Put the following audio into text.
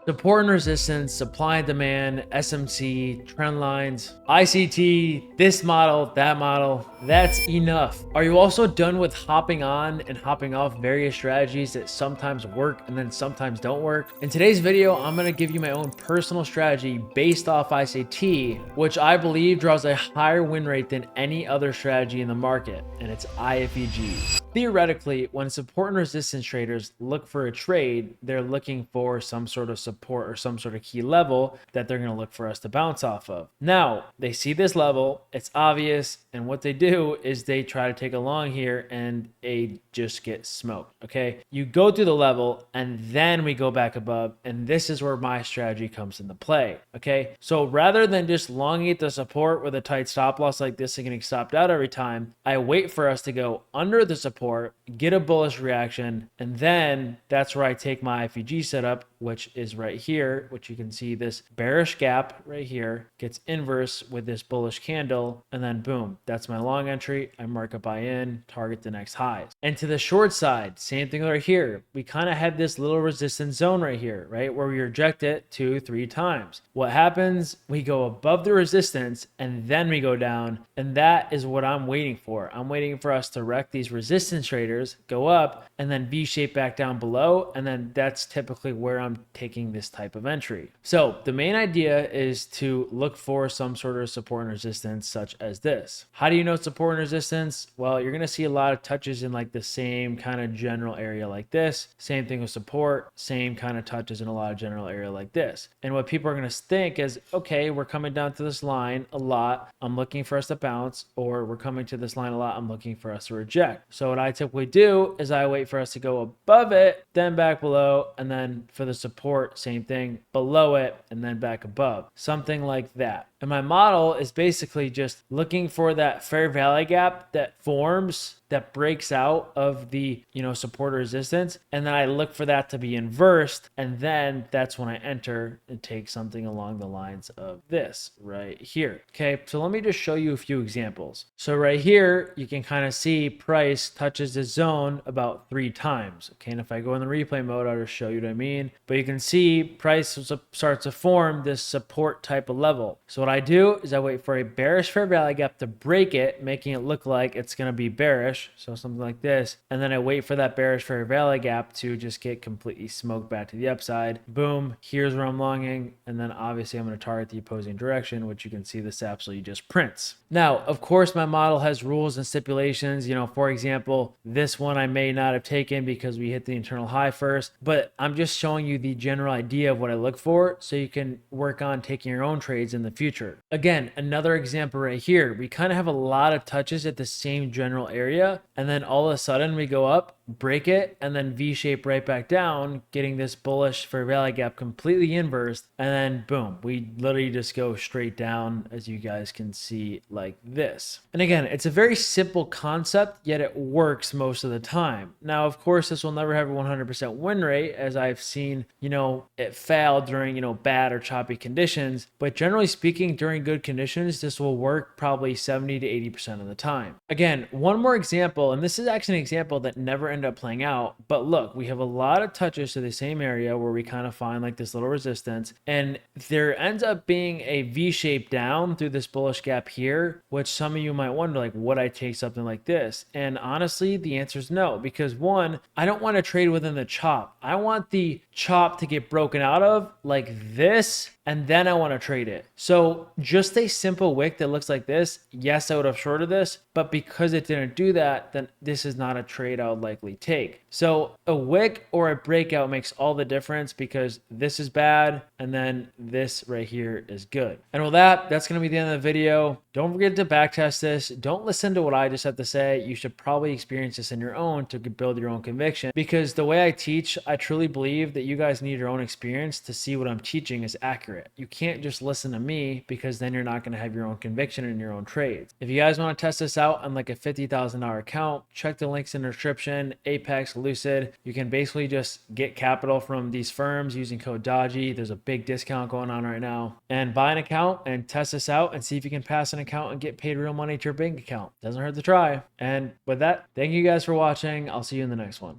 Support and resistance, supply and demand, SMC, trend lines, ICT, this model, that model. That's enough. Are you also done with hopping on and hopping off various strategies that sometimes work and then sometimes don't work? In today's video, I'm going to give you my own personal strategy based off ICT, which I believe draws a higher win rate than any other strategy in the market, and it's IFVG. Theoretically, when support and resistance traders look for a trade, they're looking for some sort of support or some sort of key level that they're going to look for us to bounce off of. Now, they see this level, it's obvious, and what they do is they try to take a long here and they just get smoked, okay? You go through the level and then we go back above, and this is where my strategy comes into play, okay? So rather than just longing at the support with a tight stop loss like this and getting stopped out every time, I wait for us to go under the support, get a bullish reaction, and then that's where I take my IFVG setup, which is right here, which you can see this bearish gap right here gets inverse with this bullish candle, and then boom, that's my long entry. I mark a buy in, target the next highs. And to the short side, same thing right here. We kind of have this little resistance zone right here, right, where we reject it 2-3 times. What happens? We go above the resistance and then we go down, and that is what I'm waiting for. I'm waiting for us to wreck these resistance traders, go up, and then V-shape back down below, and then that's typically where I'm taking this type of entry. So the main idea is to look for some sort of support and resistance such as this. How do you know support and resistance? Well, you're going to see a lot of touches in like the same kind of general area like this. Same thing with support, same kind of touches in a lot of general area like this. And what people are going to think is, okay, we're coming down to this line a lot, I'm looking for us to bounce, or we're coming to this line a lot, I'm looking for us to reject. So what I typically do is I wait for us to go above it, then back below, and then for the support, same thing, below it, and then back above. Something like that. And my model is basically just looking for that fair value gap that forms, that breaks out of the, support or resistance. And then I look for that to be inversed. And then that's when I enter and take something along the lines of this right here. Okay, so let me just show you a few examples. So right here, you can kind of see price touches the zone about 3 times. Okay, and if I go in the replay mode, I'll just show you what I mean. But you can see price starts to form this support type of level. So what I do is I wait for a bearish fair value gap to break it, making it look like it's going to be bearish. So something like this. And then I wait for that bearish fair value gap to just get completely smoked back to the upside. Boom. Here's where I'm longing. And then obviously I'm going to target the opposing direction, which you can see this absolutely just prints. Now, of course, my model has rules and stipulations. For example, this one I may not have taken because we hit the internal high first, but I'm just showing you the general idea of what I look for so you can work on taking your own trades in the future. Again, another example right here. We kind of have a lot of touches at the same general area, and then all of a sudden we go up, break it, and then V-shape right back down, getting this bullish fair value gap completely inversed, and then boom, we literally just go straight down, as you guys can see, like this. And again, it's a very simple concept, yet it works most of the time. Now, of course, this will never have a 100% win rate, as I've seen, it fail during, bad or choppy conditions, but generally speaking, during good conditions, this will work probably 70 to 80% of the time. Again, one more example, and this is actually an example that never ended up playing out, but look, we have a lot of touches to the same area where we kind of find like this little resistance, and there ends up being a V-shape down through this bullish gap here, which some of you might wonder, like, would I take something like this? And honestly, the answer is no, because one, I don't want to trade within the chop. I want the chop to get broken out of like this, and then I want to trade it. So just a simple wick that looks like this, yes, I would have shorted this, but because it didn't do that, then this is not a trade I would likely take. So a wick or a breakout makes all the difference, because this is bad and then this right here is good. And with that, that's going to be the end of the video. Don't forget to backtest this. Don't listen to what I just have to say. You should probably experience this in your own to build your own conviction, because the way I teach, I truly believe that you guys need your own experience to see what I'm teaching is accurate. You can't just listen to me, because then you're not going to have your own conviction in your own trades. If you guys want to test this out on like a $50,000 account, check the links in the description. Apex, Lucid. You can basically just get capital from these firms using code Dodgy. There's a big discount going on right now. And buy an account and test this out and see if you can pass an account and get paid real money to your bank account. Doesn't hurt to try. And with that, thank you guys for watching. I'll see you in the next one.